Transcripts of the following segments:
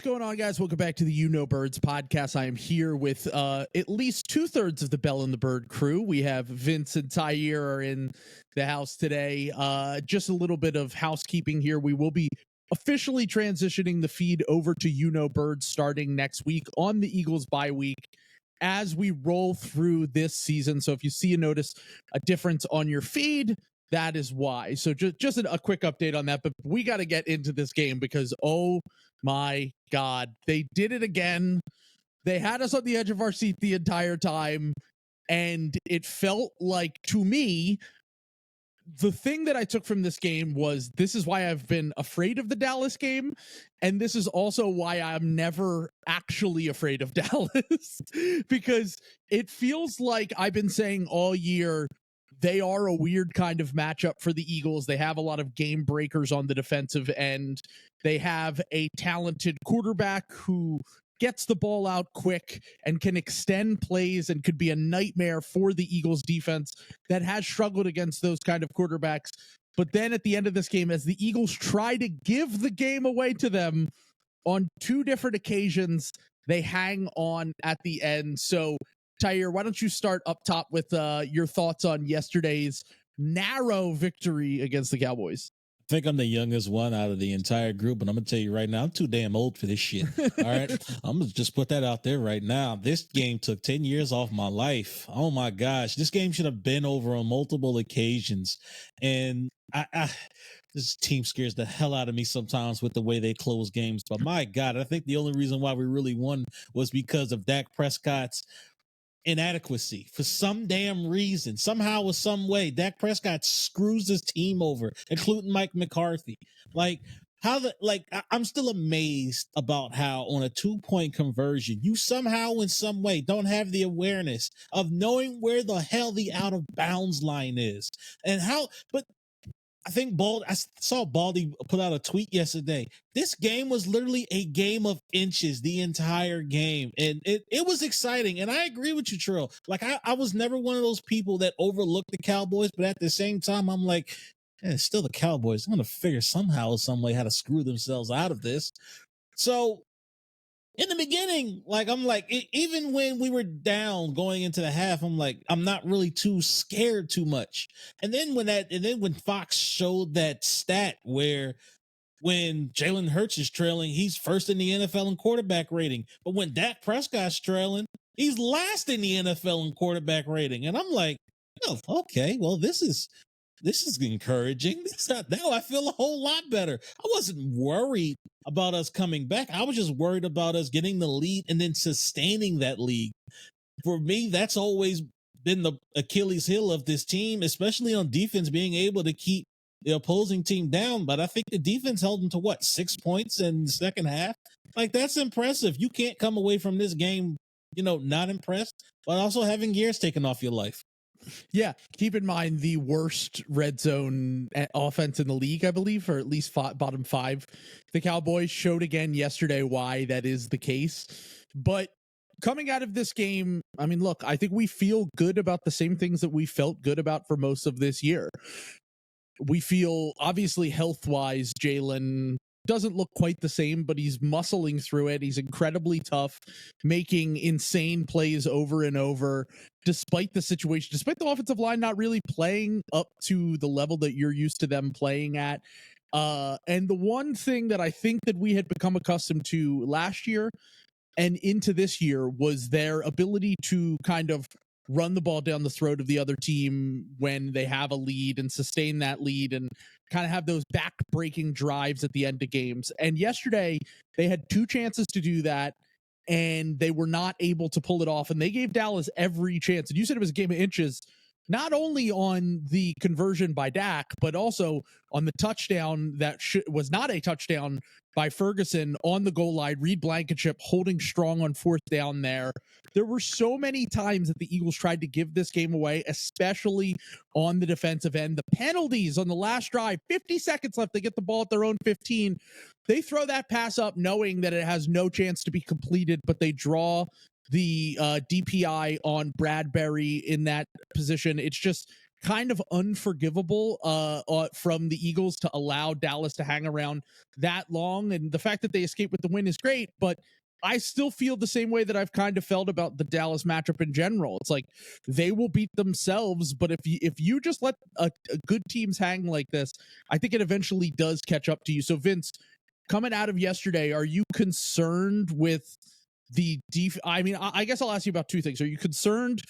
going on, guys? Welcome back to the You Know Birds podcast. I am here with at least 2/3 of the Bell and the Bird crew. We have Vince and Tyre are in the house today. Just a little bit of housekeeping here. We will be officially transitioning the feed over to You Know Birds starting next week on the Eagles bye week as we roll through this season. So if you see and notice a difference on your feed, that is why. So just a quick update on that. But we got to get into this game because, oh my God, they did it again. They had us on the edge of our seat the entire time. And it felt like, to me, the thing that I took from this game was this is why I've been afraid of the Dallas game. And this is also why I'm never actually afraid of Dallas. Because it feels like I've been saying all year, they are a weird kind of matchup for the Eagles. They have a lot of game breakers on the defensive end. They have a talented quarterback who gets the ball out quick and can extend plays and could be a nightmare for the Eagles defense that has struggled against those kind of quarterbacks. But then at the end of this game, as the Eagles try to give the game away to them on two different occasions, they hang on at the end. So Tyre, why don't you start up top with your thoughts on yesterday's narrow victory against the Cowboys? I think I'm the youngest one out of the entire group, and I'm going to tell you right now, I'm too damn old for this shit. All right. I'm going to just put that out there right now. This game took 10 years off my life. Oh my gosh. This game should have been over on multiple occasions. And this team scares the hell out of me sometimes with the way they close games. But my God, I think the only reason why we really won was because of Dak Prescott's inadequacy. For some damn reason, somehow or some way, Dak Prescott screws his team over, including Mike McCarthy. I'm still amazed about how on a 2-point conversion, you somehow in some way don't have the awareness of knowing where the hell the out of bounds line is and how, but I think I saw Baldy put out a tweet yesterday. This game was literally a game of inches the entire game. And it was exciting. And I agree with you, Trill. Like, I was never one of those people that overlooked the Cowboys. But at the same time, I'm like, it's still the Cowboys. I'm going to figure somehow or some way how to screw themselves out of this. So in the beginning, even when we were down going into the half, I'm like, I'm not really too scared too much. And then when Fox showed that stat where when Jalen Hurts is trailing, he's first in the NFL in quarterback rating. But when Dak Prescott's trailing, he's last in the NFL in quarterback rating. And I'm like, oh, okay, well, this is encouraging. Now I feel a whole lot better. I wasn't worried about us coming back. I was just worried about us getting the lead and then sustaining that lead. For me, that's always been the Achilles heel of this team, especially on defense, being able to keep the opposing team down. But I think the defense held them to 6 points in the second half. Like, that's impressive. You can't come away from this game, not impressed, but also having years taken off your life. Yeah, keep in mind the worst red zone offense in the league, I believe, or at least bottom 5. The Cowboys showed again yesterday why that is the case. But coming out of this game, I mean, look, I think we feel good about the same things that we felt good about for most of this year. We feel, obviously, health-wise, Jalen doesn't look quite the same, but he's muscling through it. He's incredibly tough, making insane plays over and over, despite the situation, despite the offensive line not really playing up to the level that you're used to them playing at. And the one thing that I think that we had become accustomed to last year and into this year was their ability to kind of run the ball down the throat of the other team when they have a lead and sustain that lead and kind of have those back-breaking drives at the end of games. And yesterday, they had 2 chances to do that, and they were not able to pull it off. And they gave Dallas every chance. And you said it was a game of inches, not only on the conversion by Dak, but also on the touchdown that was not a touchdown by Ferguson on the goal line. Reed Blankenship holding strong on 4th down there. There were so many times that the Eagles tried to give this game away, especially on the defensive end. The penalties on the last drive, 50 seconds left, they get the ball at their own 15. They throw that pass up knowing that it has no chance to be completed, but they draw the DPI on Bradbury in that position. It's just kind of unforgivable from the Eagles to allow Dallas to hang around that long. And the fact that they escaped with the win is great, but I still feel the same way that I've kind of felt about the Dallas matchup in general. It's like they will beat themselves, but if you just let a good teams hang like this, I think it eventually does catch up to you. So Vince, coming out of yesterday, are you concerned with the I mean, I guess I'll ask you about two things. Are you concerned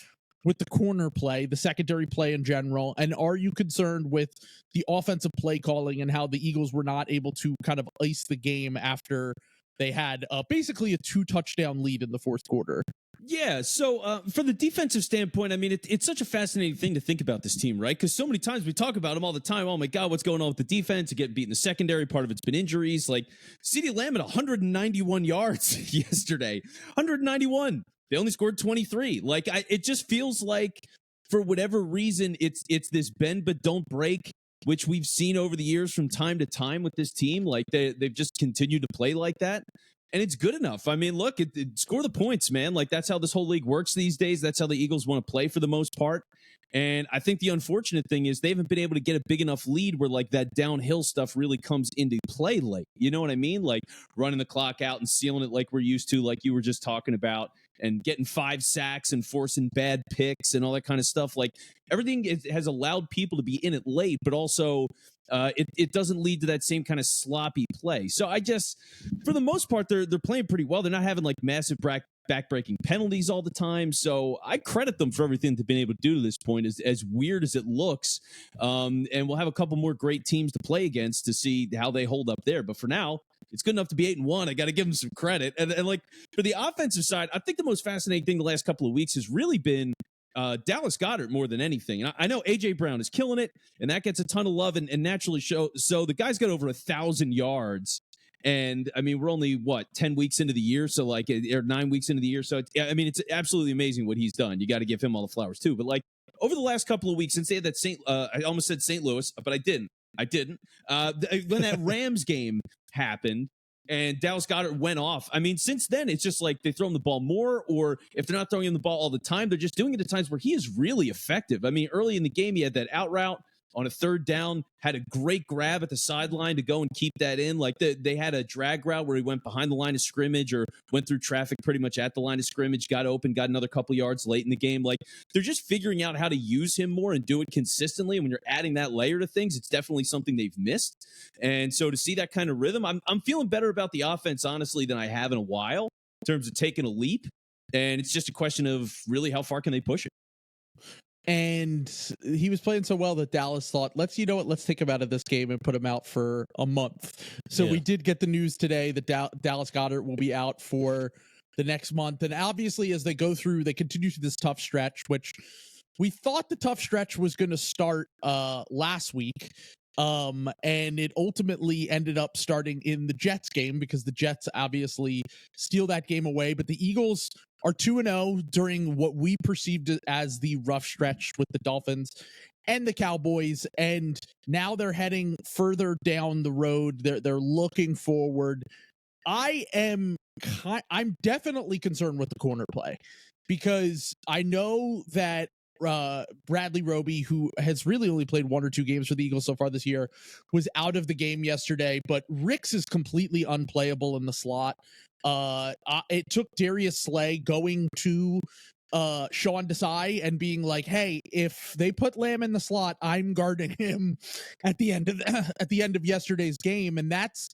with the corner play, the secondary play in general, and are you concerned with the offensive play calling and how the Eagles were not able to kind of ice the game after they had basically a 2-touchdown lead in the fourth quarter? Yeah, so from the defensive standpoint, I mean, it's such a fascinating thing to think about this team, right? Because so many times we talk about them all the time. Oh my God, what's going on with the defense? To get beat in the secondary, part of it's been injuries. Like CeeDee Lamb at 191 yards yesterday, 191. They only scored 23. Like it just feels like for whatever reason, it's this bend but don't break, which we've seen over the years from time to time with this team. Like they've just continued to play like that. And it's good enough. I mean, look, score the points, man. Like that's how this whole league works these days. That's how the Eagles want to play for the most part. And I think the unfortunate thing is they haven't been able to get a big enough lead where like that downhill stuff really comes into play late. You know what I mean? Like running the clock out and sealing it like we're used to, like you were just talking about, and getting 5 sacks and forcing bad picks and all that kind of stuff. Like everything has allowed people to be in it late, but also it doesn't lead to that same kind of sloppy play. So I just, for the most part, they're playing pretty well. They're not having like massive back-breaking penalties all the time. So I credit them for everything they've been able to do to this point, as weird as it looks. And we'll have a couple more great teams to play against to see how they hold up there. But for now, it's good enough to be 8-1. I got to give them some credit. And like for the offensive side, I think the most fascinating thing the last couple of weeks has really been Dallas Goedert more than anything. And I know A.J. Brown is killing it, and that gets a ton of love and naturally show. So the guy's got over 1,000 yards. And I mean, we're only 10 weeks into the year. So like, or 9 weeks into the year. So it's absolutely amazing what he's done. You got to give him all the flowers too. But like over the last couple of weeks, since they had that I almost said St. Louis, but I didn't. When that Rams game happened and Dallas Goedert went off, I mean, since then, it's just like they throw him the ball more, or if they're not throwing him the ball all the time, they're just doing it at times where he is really effective. I mean, early in the game, he had that out route on a third down, had a great grab at the sideline to go and keep that in. Like they had a drag route where he went behind the line of scrimmage or went through traffic pretty much at the line of scrimmage, got open, got another couple yards late in the game. Like they're just figuring out how to use him more and do it consistently. And when you're adding that layer to things, it's definitely something they've missed. And so to see that kind of rhythm, I'm feeling better about the offense, honestly, than I have in a while in terms of taking a leap. And it's just a question of really how far can they push it. And he was playing so well that Dallas thought, let's take him out of this game and put him out for a month. So we did get the news today that Dallas Goedert will be out for the next month. And obviously, as they continue to this tough stretch, which we thought the tough stretch was going to start last week. And it ultimately ended up starting in the Jets game because the Jets obviously steal that game away. But the Eagles are 2-0 during what we perceived as the rough stretch with the Dolphins and the Cowboys. And now they're heading further down the road. They're looking forward. I'm definitely concerned with the corner play because I know that Bradley Roby, who has really only played 1 or 2 games for the Eagles so far this year, was out of the game yesterday, but Ricks is completely unplayable in the slot. It took Darius Slay going to Sean Desai and being like, hey, if they put Lamb in the slot, I'm guarding him at the end of yesterday's game. And that's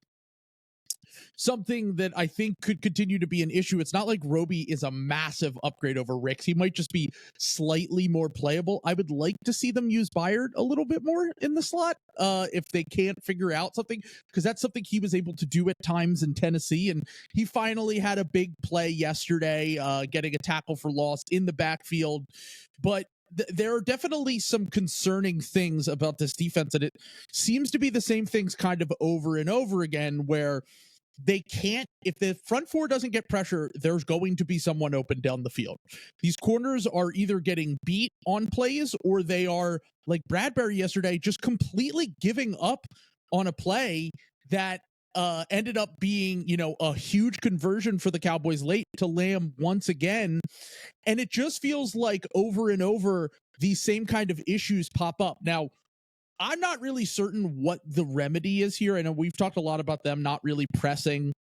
something that I think could continue to be an issue. It's not like Roby is a massive upgrade over Ricks. He might just be slightly more playable. I would like to see them use Byard a little bit more in the slot if they can't figure out something, because that's something he was able to do at times in Tennessee. And he finally had a big play yesterday, getting a tackle for loss in the backfield. But there are definitely some concerning things about this defense, and it seems to be the same things kind of over and over again, where they can't, if the front four doesn't get pressure, there's going to be someone open down the field. These corners are either getting beat on plays, or they are, like Bradbury yesterday, just completely giving up on a play that ended up being, a huge conversion for the Cowboys late to Lamb once again. And it just feels like over and over, these same kind of issues pop up. Now, I'm not really certain what the remedy is here. I know we've talked a lot about them not really pressing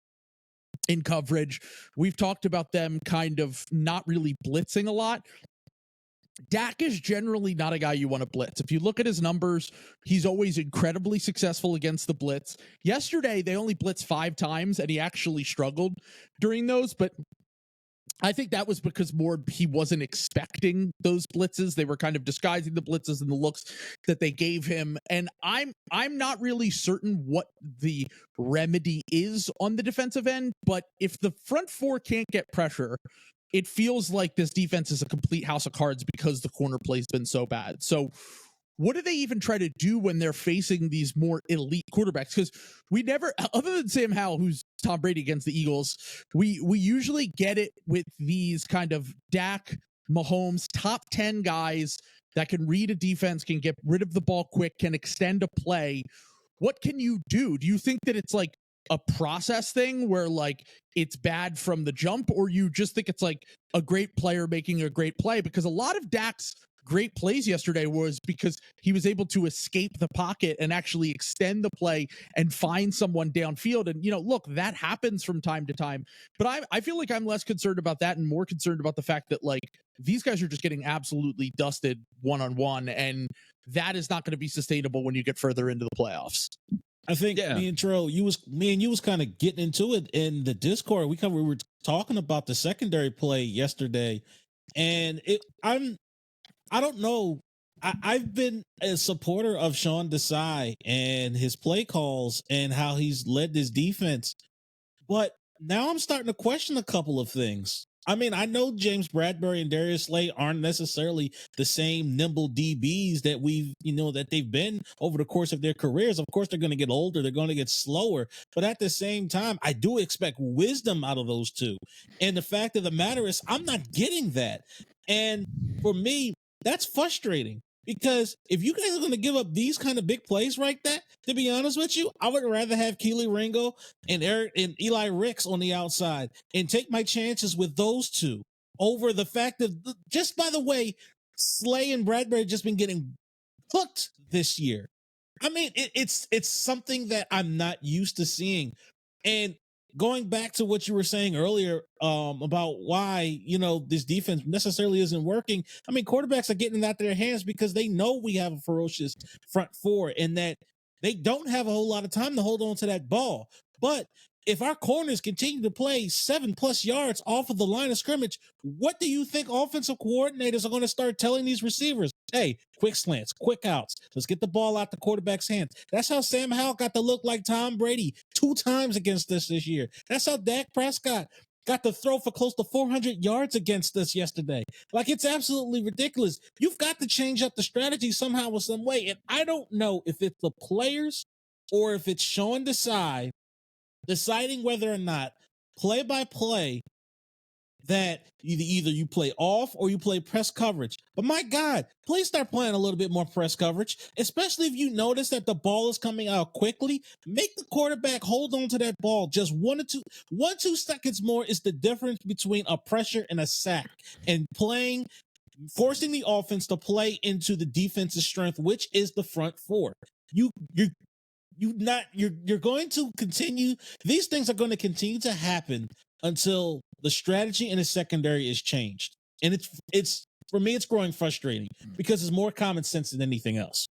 in coverage. We've talked about them kind of not really blitzing a lot. Dak is generally not a guy you want to blitz. If you look at his numbers, he's always incredibly successful against the blitz. Yesterday, they only blitzed 5 times, and he actually struggled during those, but I think that was because he wasn't expecting those blitzes. They were kind of disguising the blitzes and the looks that they gave him. And I'm not really certain what the remedy is on the defensive end, but if the front four can't get pressure, it feels like this defense is a complete house of cards because the corner play's been so bad. So what do they even try to do when they're facing these more elite quarterbacks? Because we never, other than Sam Howell, who's Tom Brady against the Eagles, we usually get it with these kind of Dak, Mahomes, top 10 guys that can read a defense, can get rid of the ball quick, can extend a play. What can you do? Do you think that it's like a process thing where like it's bad from the jump, or you just think it's like a great player making a great play? Because a lot of Dak's great plays yesterday was because he was able to escape the pocket and actually extend the play and find someone downfield. And, look, that happens from time to time, but I feel like I'm less concerned about that and more concerned about the fact that like these guys are just getting absolutely dusted one-on-one, and that is not going to be sustainable when you get further into the playoffs. I think me and Terrell, me and you was kind of getting into it in the Discord. We were talking about the secondary play yesterday, and I don't know. I've been a supporter of Sean Desai and his play calls and how he's led this defense, but now I'm starting to question a couple of things. I mean, I know James Bradbury and Darius Slay aren't necessarily the same nimble DBs that that they've been over the course of their careers. Of course, they're going to get older. They're going to get slower. But at the same time, I do expect wisdom out of those two. And the fact of the matter is, I'm not getting that. And for me, that's frustrating. Because if you guys are going to give up these kind of big plays like that, to be honest with you, I would rather have Keely Ringo and Eli Ricks on the outside and take my chances with those two over the fact of, just by the way, Slay and Bradbury just been getting hooked this year. I mean, it's something that I'm not used to seeing. And going back to what you were saying earlier about why, this defense necessarily isn't working. I mean, quarterbacks are getting it out their hands because they know we have a ferocious front four and that they don't have a whole lot of time to hold on to that ball. But if our corners continue to play 7+ yards off of the line of scrimmage, what do you think offensive coordinators are going to start telling these receivers? Hey, quick slants, quick outs. Let's get the ball out the quarterback's hands. That's how Sam Howell got to look like Tom Brady 2 times against us this year. That's how Dak Prescott got to throw for close to 400 yards against us yesterday. Like, it's absolutely ridiculous. You've got to change up the strategy somehow or some way. And I don't know if it's the players or if it's Sean Desai deciding whether or not play by play that either you play off or you play press coverage. But my God, please start playing a little bit more press coverage, especially if you notice that the ball is coming out quickly. Make the quarterback hold on to that ball just 1 or 2 seconds more is the difference between a pressure and a sack, and forcing the offense to play into the defense's strength, which is the front four. You're going to continue. These things are going to continue to happen until the strategy in the secondary is changed. And it's for me, it's growing frustrating because it's more common sense than anything else.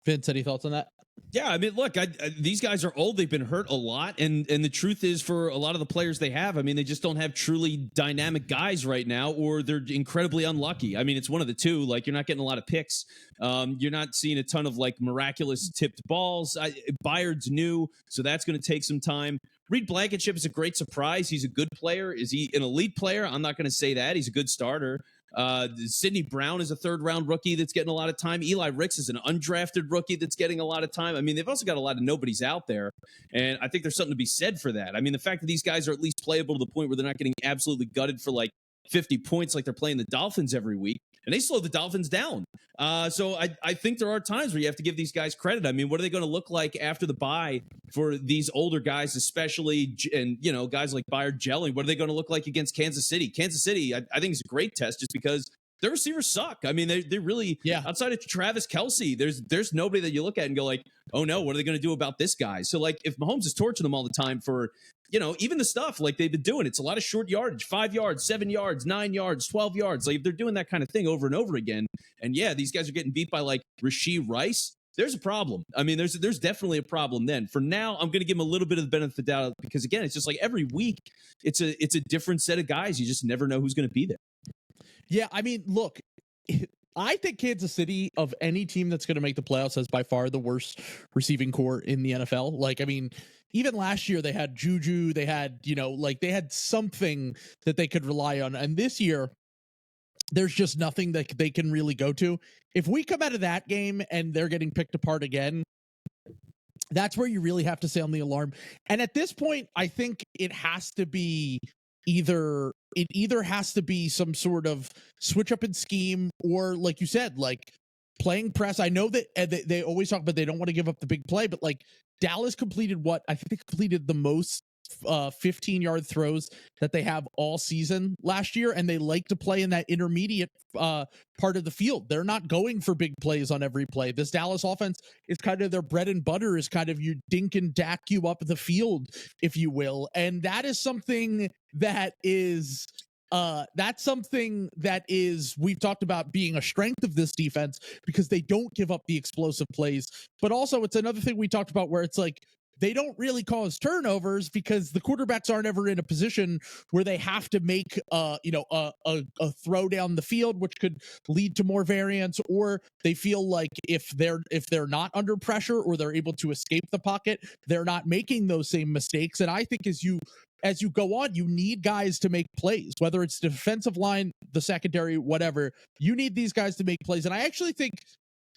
Vince, any thoughts on that? Yeah, I mean, look, these guys are old. They've been hurt a lot. And the truth is, for a lot of the players they have, I mean, they just don't have truly dynamic guys right now, or they're incredibly unlucky. I mean, it's one of the two. Like, you're not getting a lot of picks. You're not seeing a ton of, like, miraculous tipped balls. Byard's new, so that's going to take some time. Reed Blankenship is a great surprise. He's a good player. Is he an elite player? I'm not going to say that. He's a good starter. Sidney Brown is a 3rd-round rookie that's getting a lot of time. Eli Ricks is an undrafted rookie that's getting a lot of time. I mean, they've also got a lot of nobodies out there, and I think there's something to be said for that. I mean, the fact that these guys are at least playable to the point where they're not getting absolutely gutted for like 50 points like they're playing the Dolphins every week, and they slowed the Dolphins down. So I think there are times where you have to give these guys credit. I mean, what are they going to look like after the bye for these older guys, especially, and guys like Byard gelling? What are they going to look like against Kansas City? Kansas City, I think, is a great test just because their receivers suck. I mean, they really, outside of Travis Kelce, there's nobody that you look at and go like, oh no, what are they going to do about this guy? So like, if Mahomes is torching them all the time for, even the stuff like they've been doing, it's a lot of short yardage, 5 yards, 7 yards, 9 yards, 12 yards. Like if they're doing that kind of thing over and over again, and these guys are getting beat by like Rashee Rice, there's a problem. I mean, there's definitely a problem then. For now, I'm going to give him a little bit of the benefit of the doubt because again, it's just like every week, it's a different set of guys. You just never know who's going to be there. Yeah, I mean, look, I think Kansas City, of any team that's going to make the playoffs, has by far the worst receiving core in the NFL. Like, I mean, even last year they had Juju, they had, they had something that they could rely on. And this year, there's just nothing that they can really go to. If we come out of that game and they're getting picked apart again, that's where you really have to sound the alarm. And at this point, I think it has to be either has to be some sort of switch up in scheme, or like you said, like playing press. I know that they always talk about they don't want to give up the big play, but like Dallas completed the most 15-yard throws that they have all season last year, and they like to play in that intermediate part of the field. They're not going for big plays on every play. This Dallas offense is kind of their bread and butter, is kind of you dink and dack you up the field, if you will. And that is something that is we've talked about being a strength of this defense, because they don't give up the explosive plays. But also it's another thing we talked about where it's like they don't really cause turnovers because the quarterbacks aren't ever in a position where they have to make a throw down the field, which could lead to more variance, or they feel like if they're not under pressure or they're able to escape the pocket, they're not making those same mistakes. And I think as you go on, you need guys to make plays, whether it's the defensive line, the secondary, whatever. You need these guys to make plays. And I actually think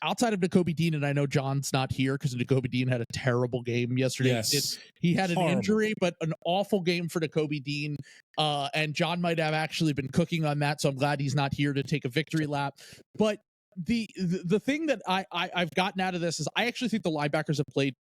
outside of Nakobe Dean, and I know John's not here because Nakobe Dean had a terrible game yesterday. Yes. He had an injury, but an awful game for Nakobe Dean. And John might have actually been cooking on that, so I'm glad he's not here to take a victory lap. But the thing that I've gotten out of this is I actually think the linebackers have played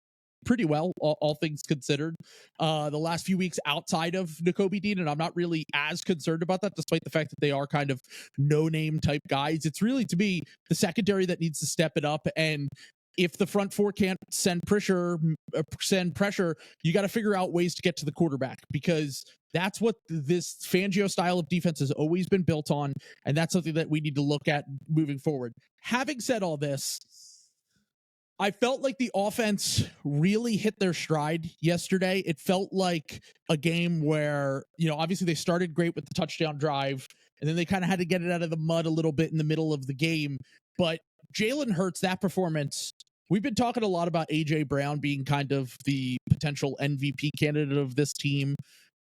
pretty well, all things considered, the last few weeks outside of Nakobe Dean, and I'm not really as concerned about that, despite the fact that they are kind of no-name type guys. It's really, to me, the secondary that needs to step it up, and if the front four can't send pressure, you got to figure out ways to get to the quarterback, because that's what this Fangio style of defense has always been built on, and that's something that we need to look at moving forward. Having said all this, I felt like the offense really hit their stride yesterday. It felt like a game where, obviously they started great with the touchdown drive, and then they kind of had to get it out of the mud a little bit in the middle of the game. But Jalen Hurts, that performance, we've been talking a lot about A.J. Brown being kind of the potential MVP candidate of this team.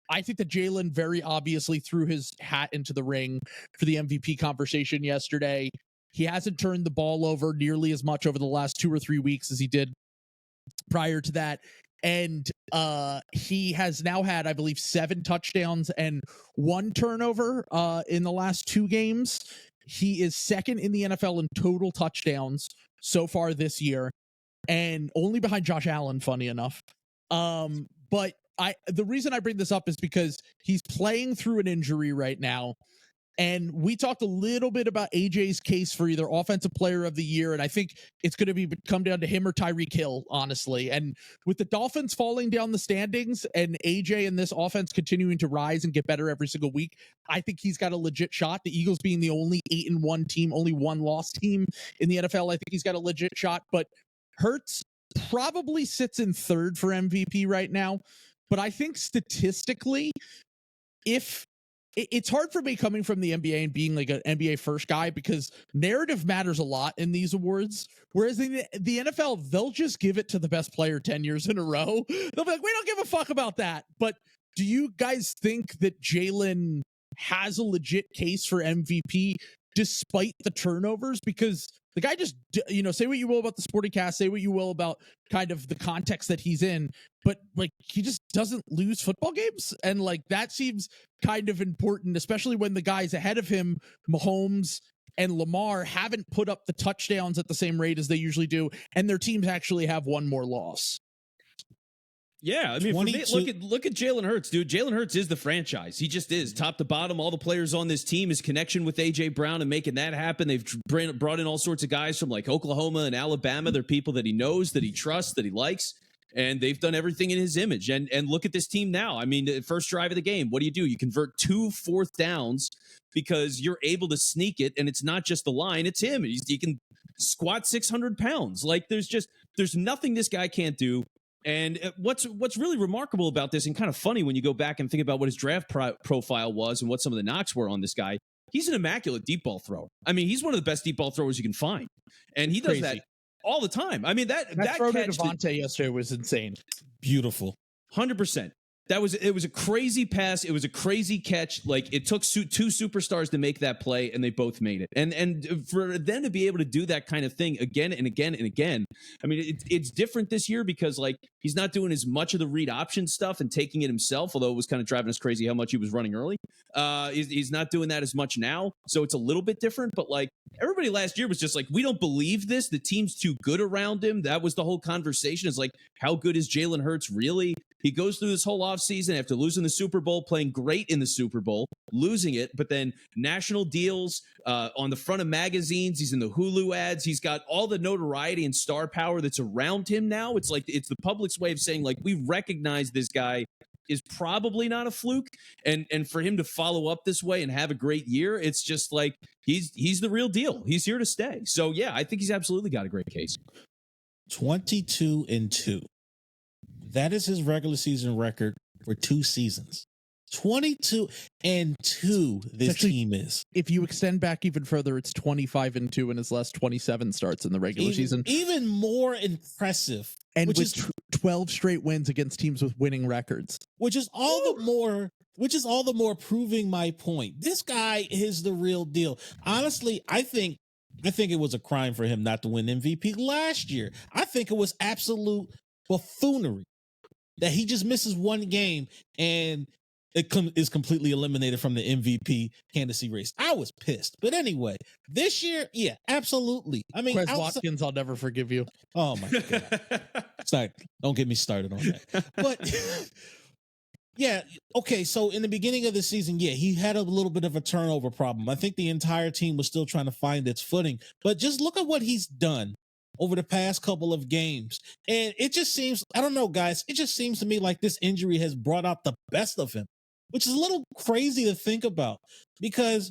I think that Jalen very obviously threw his hat into the ring for the MVP conversation yesterday. He hasn't turned the ball over nearly as much over the last 2 or 3 weeks as he did prior to that. And he has now had, I believe, 7 touchdowns and 1 turnover in the last 2 games. He is second in the NFL in total touchdowns so far this year, and only behind Josh Allen, funny enough. But the reason I bring this up is because he's playing through an injury right now. And we talked a little bit about AJ's case for either offensive player of the year, and I think it's going to come down to him or Tyreek Hill, honestly. And with the Dolphins falling down the standings and AJ and this offense continuing to rise and get better every single week, I think he's got a legit shot. The Eagles being the only 8-1 team, only 1-loss team in the NFL, I think he's got a legit shot. But Hurts probably sits in third for MVP right now. But I think statistically, it's hard for me coming from the NBA and being like an NBA first guy, because narrative matters a lot in these awards. Whereas in the NFL, they'll just give it to the best player 10 years in a row. They'll be like, we don't give a fuck about that. But do you guys think that Jalen has a legit case for MVP despite the turnovers? Because the guy just, say what you will about the sporting cast, say what you will about kind of the context that he's in, but like he just doesn't lose football games. And like that seems kind of important, especially when the guys ahead of him, Mahomes and Lamar haven't put up the touchdowns at the same rate as they usually do, and their teams actually have one more loss. Yeah, I mean, for me, look at Jalen Hurts, dude. Jalen Hurts is the franchise. He just is, top to bottom. All the players on this team, his connection with A.J. Brown and making that happen. They've brought in all sorts of guys from like Oklahoma and Alabama. They're people that he knows, that he trusts, that he likes, and they've done everything in his image. And look at this team now. I mean, the first drive of the game, what do? You convert 2 4th downs because you're able to sneak it, and it's not just the line, it's him. He can squat 600 pounds. Like, there's nothing this guy can't do. And what's really remarkable about this, and kind of funny when you go back and think about what his draft profile was and what some of the knocks were on this guy, he's an immaculate deep ball thrower. I mean, he's one of the best deep ball throwers you can find, and he does that all the time. I mean, that throw to Devontae yesterday was insane. Beautiful. 100%. It was a crazy pass. It was a crazy catch. Like, it took 2 superstars to make that play, and they both made it. And for them to be able to do that kind of thing again and again and again, I mean, it's different this year because, like, he's not doing as much of the read option stuff and taking it himself, although it was kind of driving us crazy how much he was running early. He's not doing that as much now, so it's a little bit different. But, like, everybody last year was just like, we don't believe this. The team's too good around him. That was the whole conversation. It's like, how good is Jalen Hurts really? He goes through this whole offseason after losing the Super Bowl, playing great in the Super Bowl, losing it, but then national deals on the front of magazines. He's in the Hulu ads. He's got all the notoriety and star power that's around him now. It's like, it's the public's way of saying, like, we recognize this guy is probably not a fluke. And for him to follow up this way and have a great year, it's just like, he's the real deal. He's here to stay. So, yeah, I think he's absolutely got a great case. 22-2. That is his regular season record for 2 seasons. 22-2. This actually, team is. If you extend back even further, it's 25-2 in his last 27 starts in the regular season. Even more impressive, and with 12 straight wins against teams with winning records, which is all the more proving my point. This guy is the real deal. Honestly, I think it was a crime for him not to win MVP last year. I think it was absolute buffoonery that he just misses one game and it is completely eliminated from the MVP candidacy race. I was pissed. But anyway, this year, yeah, absolutely. I mean, Quez Watkins, I'll never forgive you. Oh, my God. Sorry, don't get me started on that. But, yeah, okay, so in the beginning of the season, yeah, he had a little bit of a turnover problem. I think the entire team was still trying to find its footing. But just look at what he's done over the past couple of games. And it just seems, I don't know, guys, it just seems to me like this injury has brought out the best of him, which is a little crazy to think about because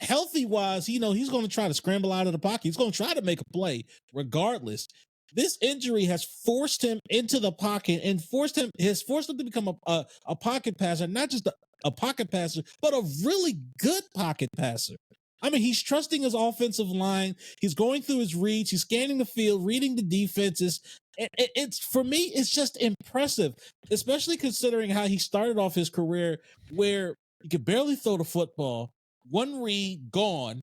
healthy-wise, he's going to try to scramble out of the pocket. He's going to try to make a play regardless. This injury has forced him into the pocket and forced him to become a pocket passer, not just a pocket passer, but a really good pocket passer. I mean, he's trusting his offensive line. He's going through his reads. He's scanning the field, reading the defenses. It's for me, it's just impressive, especially considering how he started off his career where he could barely throw the football, one read, gone.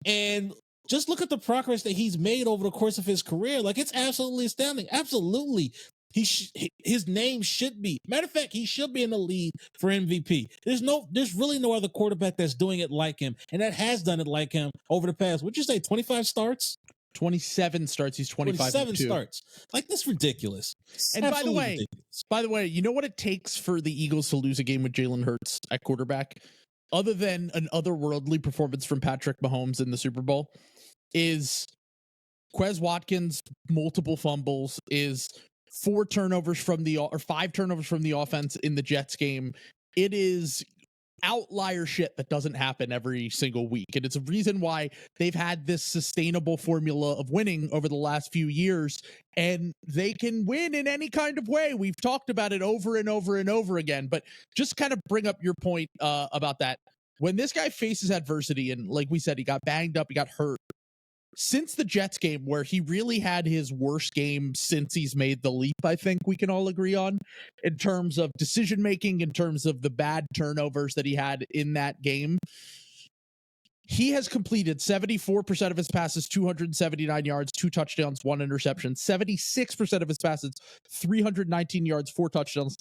And just look at the progress that he's made over the course of his career. Like, it's absolutely astounding. Absolutely. His name should be. Matter of fact, he should be in the lead for MVP. There's really no other quarterback that's doing it like him, and that has done it like him over the past, what'd you say, 25 starts? 27 starts. He's 27 starts. Like, that's ridiculous. And by the way, you know what it takes for the Eagles to lose a game with Jalen Hurts at quarterback, other than an otherworldly performance from Patrick Mahomes in the Super Bowl, is Quez Watkins' multiple fumbles, is 5 turnovers from the offense in the Jets game. It is outlier shit that doesn't happen every single week. And it's a reason why they've had this sustainable formula of winning over the last few years. And they can win in any kind of way. We've talked about it over and over and over again. But just kind of bring up your point about that. When this guy faces adversity, and like we said, he got banged up, he got hurt. Since the Jets game, where he really had his worst game since he's made the leap, I think we can all agree on, in terms of decision making, in terms of the bad turnovers that he had in that game, he has completed 74% of his passes, 279 yards, 2 touchdowns, 1 interception. 76% of his passes, 319 yards, 4 touchdowns.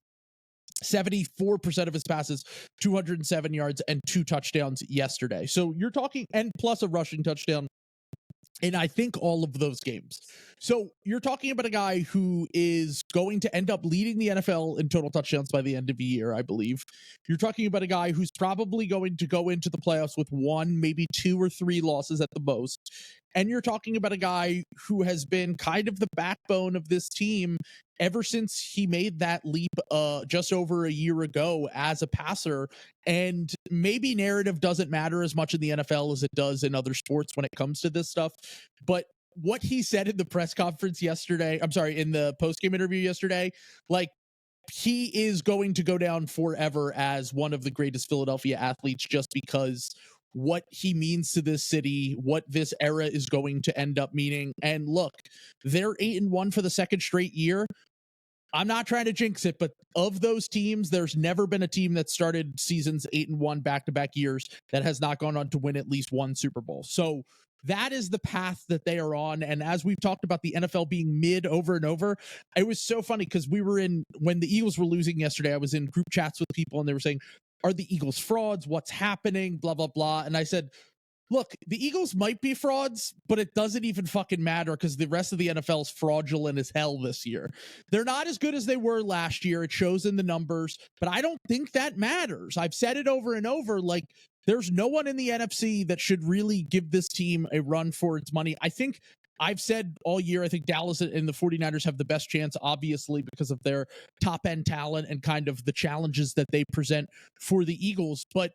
74% of his passes, 207 yards and 2 touchdowns yesterday. So you're talking, and plus a rushing touchdown in I think all of those games. So you're talking about a guy who is going to end up leading the NFL in total touchdowns by the end of the year, I believe. You're talking about a guy who's probably going to go into the playoffs with 1, maybe 2 or 3 losses at the most. And you're talking about a guy who has been kind of the backbone of this team ever since he made that leap just over a year ago as a passer. And maybe narrative doesn't matter as much in the NFL as it does in other sports when it comes to this stuff. But what he said in the press conference yesterday, in the post-game interview yesterday, like, he is going to go down forever as one of the greatest Philadelphia athletes just because what he means to this city, what this era is going to end up meaning. And look, they're 8-1 for the second straight year. I'm not trying to jinx it, but of those teams, there's never been a team that started seasons 8-1 back-to-back years that has not gone on to win at least one Super Bowl. So that is the path that they are on. And as we've talked about the NFL being mid over and over, it was so funny because when the Eagles were losing yesterday, I was in group chats with people and they were saying, are the Eagles frauds? What's happening? Blah, blah, blah. And I said, look, the Eagles might be frauds, but it doesn't even fucking matter because the rest of the NFL is fraudulent as hell this year. They're not as good as they were last year. It shows in the numbers, but I don't think that matters. I've said it over and over. Like, there's no one in the NFC that should really give this team a run for its money. I think I've said all year, I think Dallas and the 49ers have the best chance, obviously, because of their top end talent and kind of the challenges that they present for the Eagles. But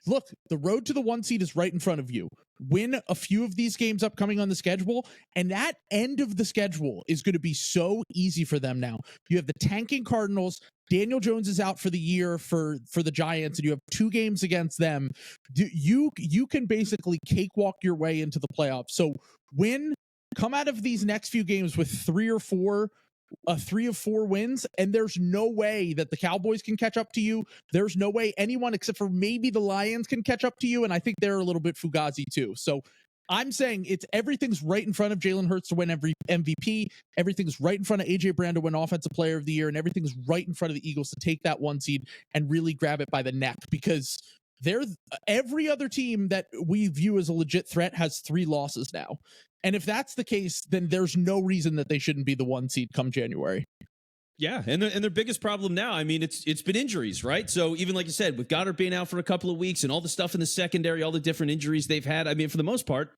look, the road to the 1 seed is right in front of you. Win a few of these games upcoming on the schedule, and that end of the schedule is going to be so easy for them now. You have the tanking Cardinals. Daniel Jones is out for the year for the Giants, and you have 2 games against them. You can basically cakewalk your way into the playoffs. So come out of these next few games with 3 of 4 wins, and there's no way that the Cowboys can catch up to you. There's no way anyone except for maybe the Lions can catch up to you, and I think they're a little bit fugazi too. So I'm saying everything's right in front of Jalen Hurts to win every MVP. Everything's right in front of AJ Brown to win Offensive Player of the Year, and everything's right in front of the Eagles to take that 1 seed and really grab it by the neck, because every other team that we view as a legit threat has 3 losses now. And if that's the case, then there's no reason that they shouldn't be the 1 seed come January. Yeah, and their biggest problem now, I mean, it's been injuries, right? So even like you said, with Goddard being out for a couple of weeks and all the stuff in the secondary, all the different injuries they've had, I mean, for the most part,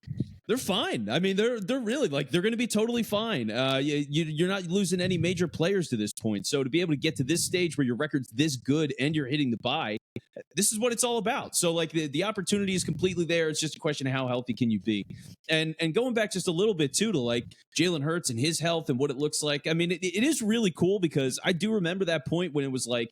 they're fine. I mean, they're really, like, they're going to be totally fine. You're not losing any major players to this point. So to be able to get to this stage where your record's this good and you're hitting the bye, this is what it's all about. So, like, the opportunity is completely there. It's just a question of how healthy can you be. And going back just a little bit too to like Jalen Hurts and his health and what it looks like. I mean, it is really cool because I do remember that point when it was like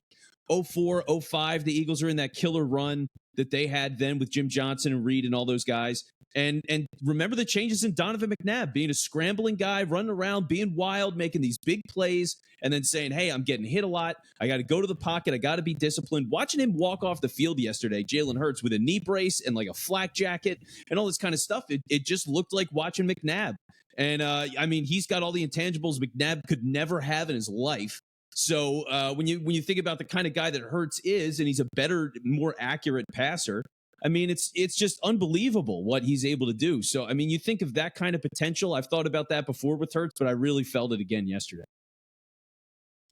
04, 05, the Eagles are in that killer run that they had then with Jim Johnson and Reed and all those guys. And remember the changes in Donovan McNabb being a scrambling guy, running around, being wild, making these big plays, and then saying, hey, I'm getting hit a lot. I got to go to the pocket. I got to be disciplined. Watching him walk off the field yesterday, Jalen Hurts, with a knee brace and like a flak jacket and all this kind of stuff, it just looked like watching McNabb. And, I mean, he's got all the intangibles McNabb could never have in his life. So when you think about the kind of guy that Hurts is, and he's a better, more accurate passer, I mean, it's just unbelievable what he's able to do. So, I mean, you think of that kind of potential. I've thought about that before with Hurts, but I really felt it again yesterday.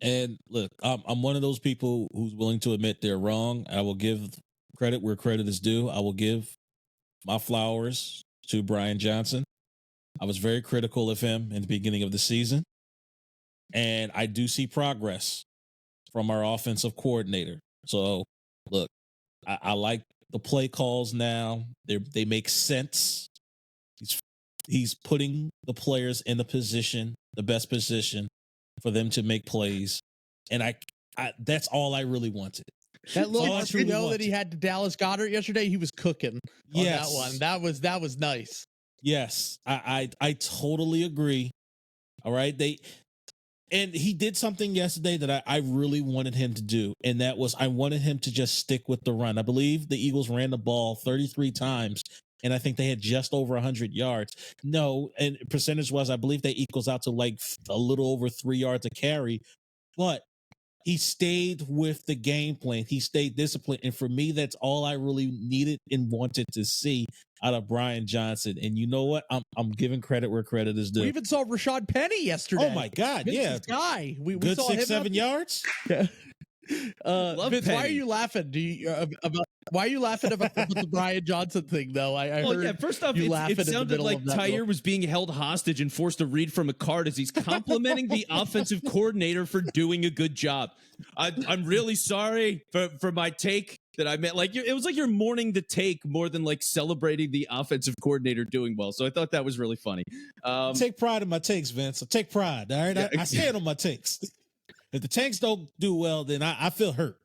And look, I'm one of those people who's willing to admit they're wrong. I will give credit where credit is due. I will give my flowers to Brian Johnson. I was very critical of him in the beginning of the season. And I do see progress from our offensive coordinator. So, look, I like the play calls now. They make sense. He's putting the players in the best position for them to make plays. And I that's all I really wanted. That little that he had to Dallas Goedert yesterday, he was cooking on that one. That was nice. Yes, I totally agree. All right. And he did something yesterday that I really wanted him to do, and that was I wanted him to just stick with the run. I believe the Eagles ran the ball 33 times, and I think they had just over 100 yards. No, and percentage-wise, I believe that equals out to like a little over 3 yards a carry. But he stayed with the game plan. He stayed disciplined. And for me, that's all I really needed and wanted to see out of Brian Johnson. And you know what? I'm giving credit where credit is due. We even saw Rashad Penny yesterday. Oh my God. Vince's guy. We Good saw 6-7 yards. Vince, why are you laughing? Why are you laughing about the Brian Johnson thing, though? I heard first off, you it sounded like Tyre was being held hostage and forced to read from a card as he's complimenting the offensive coordinator for doing a good job. I'm really sorry for my take that I meant. Like, it was like you're mourning the take more than like celebrating the offensive coordinator doing well. So I thought that was really funny. Take pride in my takes, Vince. I take pride. All right, yeah. I stand on my takes. If the tanks don't do well, then I feel hurt.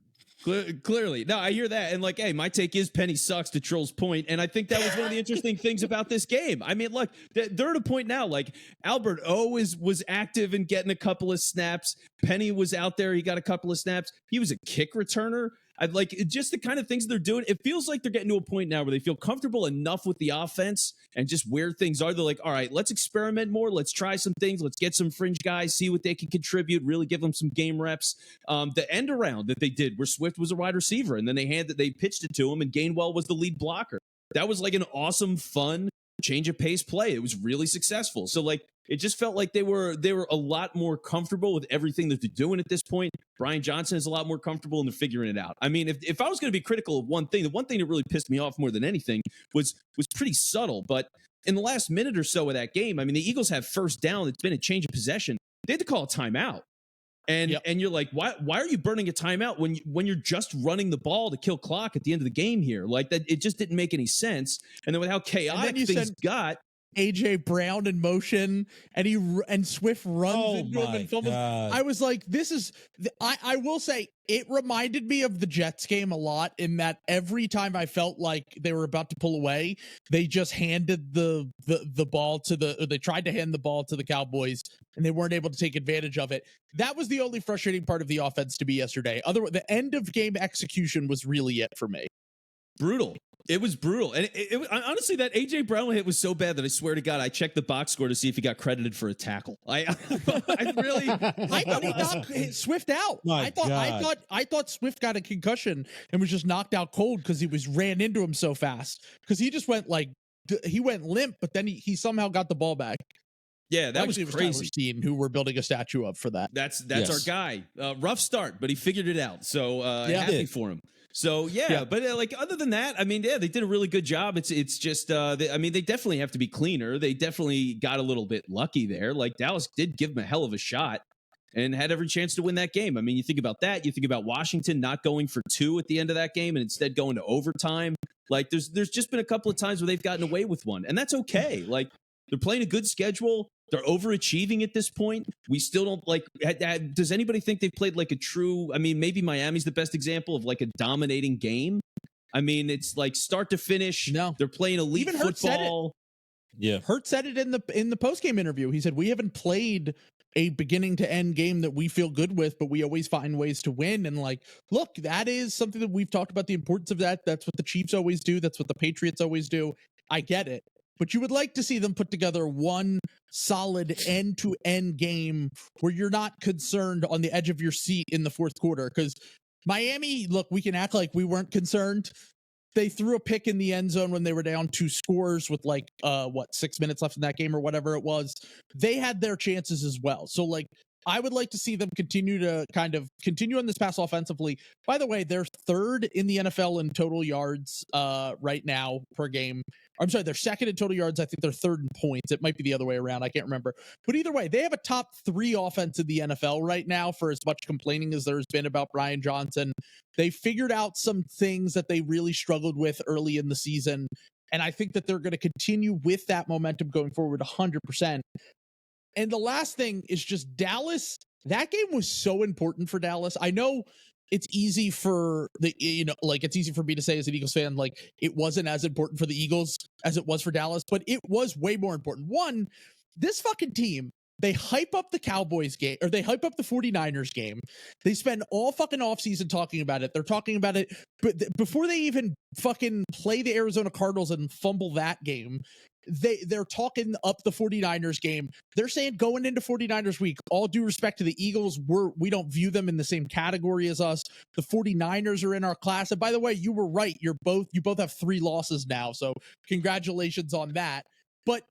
Clearly. No, I hear that. And like, hey, my take is Penny sucks, to Troll's point. And I think that was one of the interesting things about this game. I mean, look, they're at a point now, like Albert O was active and getting a couple of snaps. Penny was out there. He got a couple of snaps. He was a kick returner. I'd like just the kind of things they're doing. It feels like they're getting to a point now where they feel comfortable enough with the offense and just where things are. They're like, all right, let's experiment more. Let's try some things. Let's get some fringe guys, see what they can contribute, really give them some game reps. The end around that they did where Swift was a wide receiver and then they pitched it to him and Gainwell was the lead blocker. That was like an awesome, fun change of pace play. It was really successful. So like, it just felt like they were a lot more comfortable with everything that they're doing at this point. Brian Johnson is a lot more comfortable and they're figuring it out. I mean, if I was going to be critical of one thing, the one thing that really pissed me off more than anything was pretty subtle. But in the last minute or so of that game, I mean, the Eagles have first down. It's been a change of possession. They had to call a timeout. And and you're like, why are you burning a timeout when you're just running the ball to kill clock at the end of the game here? Like that, it just didn't make any sense. And then with how chaotic things got. AJ Brown in motion and Swift runs into him and fumbles. I was like, this is I will say it reminded me of the Jets game a lot in that every time I felt like they were about to pull away, they just handed the ball they tried to hand the ball to the Cowboys and they weren't able to take advantage of it. That was the only frustrating part of the offense to me yesterday. Otherwise, the end of game execution was really it for me. Brutal. It was brutal. And it honestly, that AJ Brown hit was so bad that I swear to God, I checked the box score to see if he got credited for a tackle. I thought he knocked Swift out. I thought Swift got a concussion and was just knocked out cold because he ran into him so fast. Because he just went he went limp, but then he somehow got the ball back. Yeah, that was crazy. Steen, who we're building a statue of for that. That's our guy. Rough start, but he figured it out. So happy for him. So but like other than that, I mean, they did a really good job. It's just, they definitely have to be cleaner. They definitely got a little bit lucky there. Like Dallas did give them a hell of a shot and had every chance to win that game. I mean, you think about that. You think about Washington not going for 2 at the end of that game and instead going to overtime. Like there's just been a couple of times where they've gotten away with one, and that's okay. Like they're playing a good schedule. They're overachieving at this point. We still don't like. Does anybody think they've played like a true? I mean, maybe Miami's the best example of like a dominating game. I mean, it's like start to finish. No, they're playing elite even football. Hurts said it in the post-game interview. He said we haven't played a beginning to end game that we feel good with, but we always find ways to win. And like, look, that is something that we've talked about, the importance of that. That's what the Chiefs always do. That's what the Patriots always do. I get it. But you would like to see them put together one solid end-to-end game where you're not concerned on the edge of your seat in the fourth quarter. Because Miami, look, we can act like we weren't concerned. They threw a pick in the end zone when they were down 2 scores with 6 minutes left in that game or whatever it was. They had their chances as well. So like, I would like to see them continue on this pass offensively. By the way, they're 3rd in the NFL in total yards right now per game. I'm sorry, they're 2nd in total yards. I think they're 3rd in points. It might be the other way around. I can't remember. But either way, they have a top 3 offense in the NFL right now for as much complaining as there's been about Brian Johnson. They figured out some things that they really struggled with early in the season. And I think that they're going to continue with that momentum going forward 100%. And the last thing is just Dallas. That game was so important for Dallas. I know it's easy for it's easy for me to say as an Eagles fan, like it wasn't as important for the Eagles as it was for Dallas, but it was way more important. One, this fucking team, they hype up the Cowboys game, or they hype up the 49ers game. They spend all fucking offseason talking about it. They're talking about it before they even fucking play the Arizona Cardinals and fumble that game. they're talking up the 49ers game. They're saying going into 49ers week, all due respect to the Eagles, we don't view them in the same category as us. The 49ers are in our class. And by the way, you were right. You both have 3 losses now. So congratulations on that. But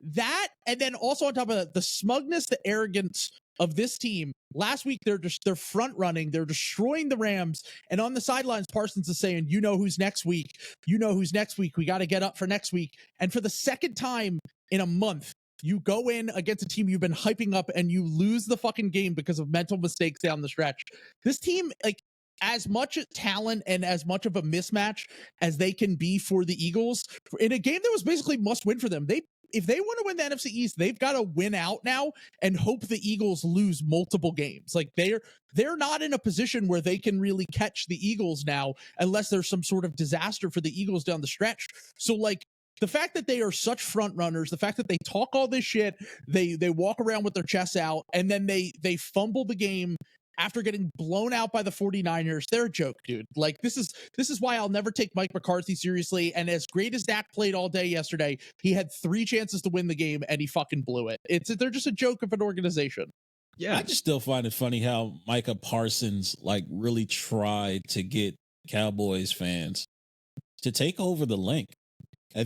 that, and then also on top of that, the smugness, the arrogance of this team. Last week, they're front running. They're destroying the Rams. And on the sidelines, Parsons is saying, you know who's next week. You know who's next week. We got to get up for next week. And for the second time in a month, you go in against a team you've been hyping up and you lose the fucking game because of mental mistakes down the stretch. This team, like, as much talent and as much of a mismatch as they can be for the Eagles, in a game that was basically must win for them, if they want to win the NFC East, they've got to win out now and hope the Eagles lose multiple games. Like they're not in a position where they can really catch the Eagles now unless there's some sort of disaster for the Eagles down the stretch. So like the fact that they are such front runners, the fact that they talk all this shit, they walk around with their chests out, and then they fumble the game after getting blown out by the 49ers, they're a joke, dude. Like, this is why I'll never take Mike McCarthy seriously. And as great as Dak played all day yesterday, he had 3 chances to win the game, and he fucking blew it. They're just a joke of an organization. Yeah. I just still find it funny how Micah Parsons, like, really tried to get Cowboys fans to take over the link. Are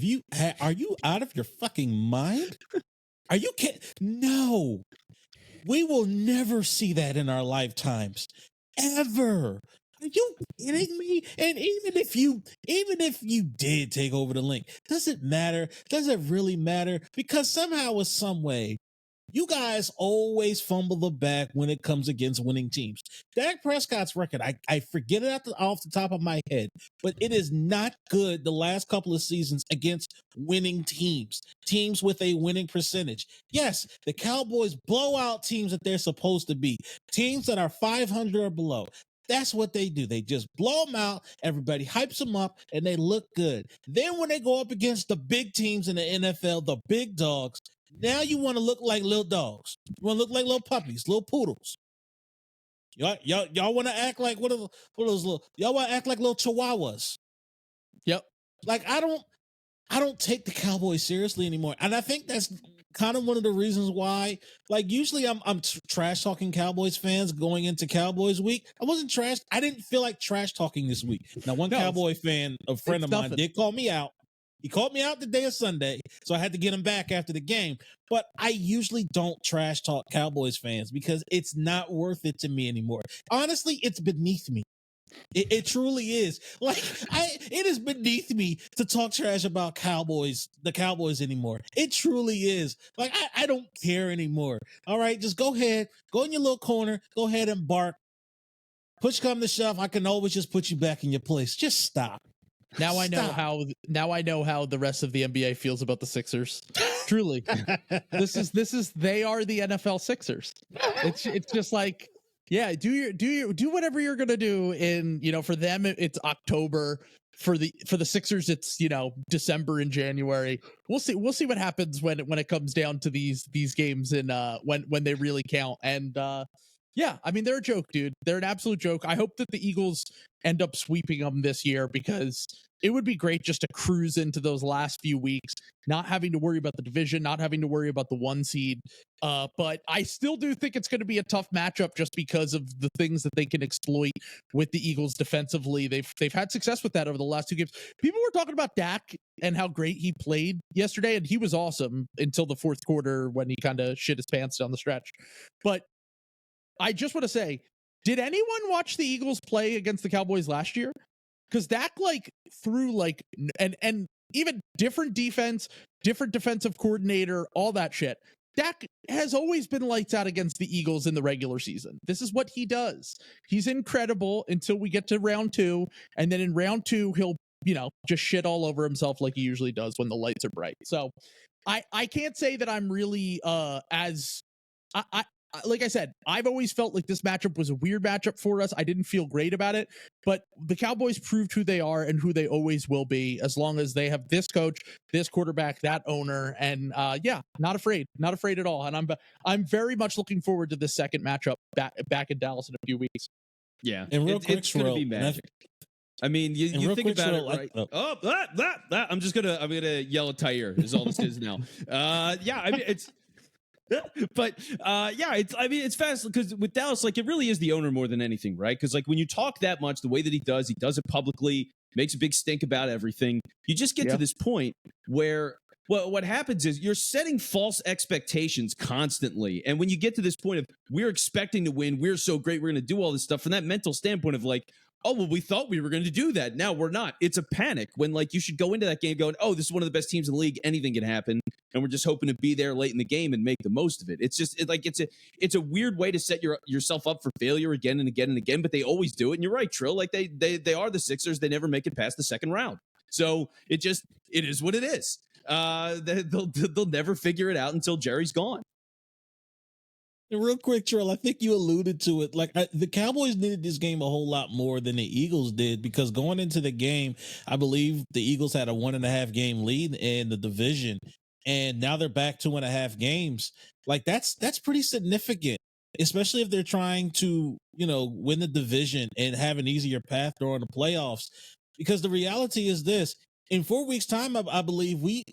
you out of your fucking mind? Are you kidding? No. We will never see that in our lifetimes, ever. Are you kidding me? And even if you did take over the link, does it matter? Does it really matter? Because somehow or some way, you guys always fumble the bag when it comes against winning teams. Dak Prescott's record, I forget it off the top of my head, but it is not good the last couple of seasons against winning teams with a winning percentage. Yes, the Cowboys blow out teams that they're supposed to beat, teams that are 500 or below. That's what they do. They just blow them out. Everybody hypes them up, and they look good. Then when they go up against the big teams in the NFL, the big dogs, now you want to look like little dogs. You want to look like little puppies, little poodles. Y'all want to act like what are those little? Y'all want to act like little chihuahuas. Yep. Like I don't take the Cowboys seriously anymore, and I think that's kind of one of the reasons why. Like usually I'm trash talking Cowboys fans going into Cowboys week. I didn't feel like trash talking this week. Now one Cowboy fan, a friend of mine, did call me out. He called me out the day of Sunday, so I had to get him back after the game. But I usually don't trash talk Cowboys fans because it's not worth it to me anymore. Honestly, it's beneath me. It truly is. Like it is beneath me to talk trash about the Cowboys anymore. It truly is. Like I don't care anymore. All right, just go ahead, go in your little corner, go ahead and bark. Push come to shove, I can always just put you back in your place. Just stop. Now I know how the rest of the NBA feels about the Sixers. Truly. They are the NFL Sixers. It's just like, yeah, do whatever you're going to do in, for them it's October, for the Sixers it's, December and January. We'll see what happens when it comes down to these games and when they really count. And yeah, I mean, they're a joke, dude. They're an absolute joke. I hope that the Eagles end up sweeping them this year because it would be great just to cruise into those last few weeks, not having to worry about the division, not having to worry about the 1 seed. But I still do think it's going to be a tough matchup just because of the things that they can exploit with the Eagles defensively. They've had success with that over the last 2 games. People were talking about Dak and how great he played yesterday, and he was awesome until the 4th quarter when he kind of shit his pants down the stretch. But I just want to say, did anyone watch the Eagles play against the Cowboys last year? Because Dak threw and even different defense, different defensive coordinator, all that shit. Dak has always been lights out against the Eagles in the regular season. This is what he does. He's incredible until we get to round 2, and then in round 2 he'll just shit all over himself like he usually does when the lights are bright. So I can't say that I'm really like I said, I've always felt like this matchup was a weird matchup for us. I didn't feel great about it, but the Cowboys proved who they are and who they always will be as long as they have this coach, this quarterback, that owner, and not afraid at all. And I'm very much looking forward to this second matchup back in Dallas in a few weeks. Yeah, and real quick, it's going to be magic. I mean, you think about it, right? I'm gonna yell at Tyre is all this is now. Yeah, I mean it's but yeah, it's fast because with Dallas, like it really is the owner more than anything, right? Because like when you talk that much, the way that he does it publicly, makes a big stink about everything. You just get to this point where what happens is you're setting false expectations constantly. And when you get to this point of we're expecting to win, we're so great, we're going to do all this stuff from that mental standpoint of like, oh, well, we thought we were going to do that. Now we're not. It's a panic when like you should go into that game going, oh, this is one of the best teams in the league. Anything can happen. And we're just hoping to be there late in the game and make the most of it. It's just it's a weird way to set yourself up for failure again and again and again, but they always do it. And you're right, Trill. Like they are the Sixers. They never make it past the second round. So it is what it is. They'll never figure it out until Jerry's gone. And real quick, Trill, I think you alluded to it. Like the Cowboys needed this game a whole lot more than the Eagles did because going into the game, I believe the Eagles had a 1.5 game lead in the division, and now they're back 2.5 games. Like that's pretty significant, especially if they're trying to win the division and have an easier path during the playoffs. Because the reality is this: in 4 weeks' time, I believe the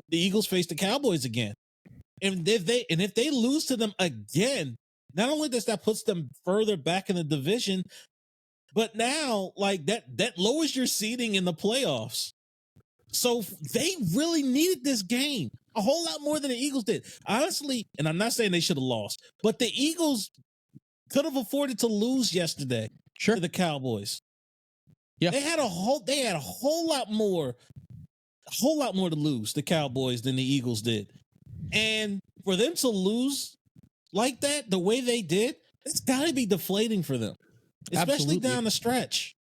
Eagles face the Cowboys again. And if they lose to them again, not only does that puts them further back in the division, but now like that lowers your seeding in the playoffs. So they really needed this game a whole lot more than the Eagles did. Honestly, and I'm not saying they should have lost, but the Eagles could have afforded to lose yesterday to the Cowboys. Yeah. They had a whole lot more to lose, the Cowboys, than the Eagles did. And for them to lose like that, the way they did, it's got to be deflating for them, especially Absolutely. down the stretch.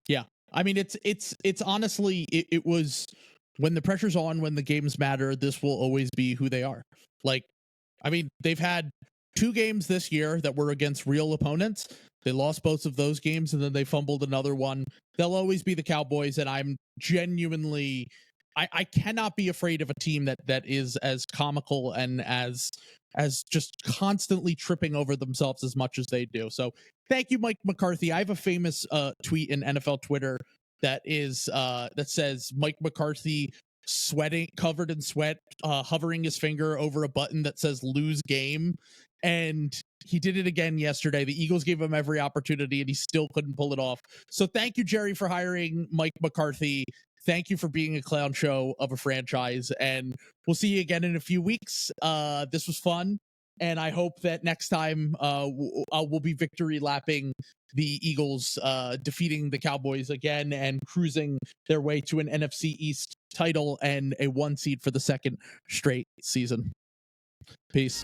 Yeah. I mean, it's honestly, it was when the pressure's on, when the games matter, this will always be who they are. Like, I mean, they've had 2 games this year that were against real opponents. They lost both of those games and then they fumbled another one. They'll always be the Cowboys. And I'm genuinely, I cannot be afraid of a team that is as comical and as just constantly tripping over themselves as much as they do. So thank you, Mike McCarthy. I have a famous tweet in NFL Twitter that says Mike McCarthy covered in sweat, hovering his finger over a button that says lose game. And he did it again yesterday. The Eagles gave him every opportunity and he still couldn't pull it off. So thank you, Jerry, for hiring Mike McCarthy. Thank you for being a clown show of a franchise, and we'll see you again in a few weeks. This was fun, and I hope that next time we'll be victory lapping the Eagles, defeating the Cowboys again and cruising their way to an NFC East title and a 1 seed for the second straight season. Peace.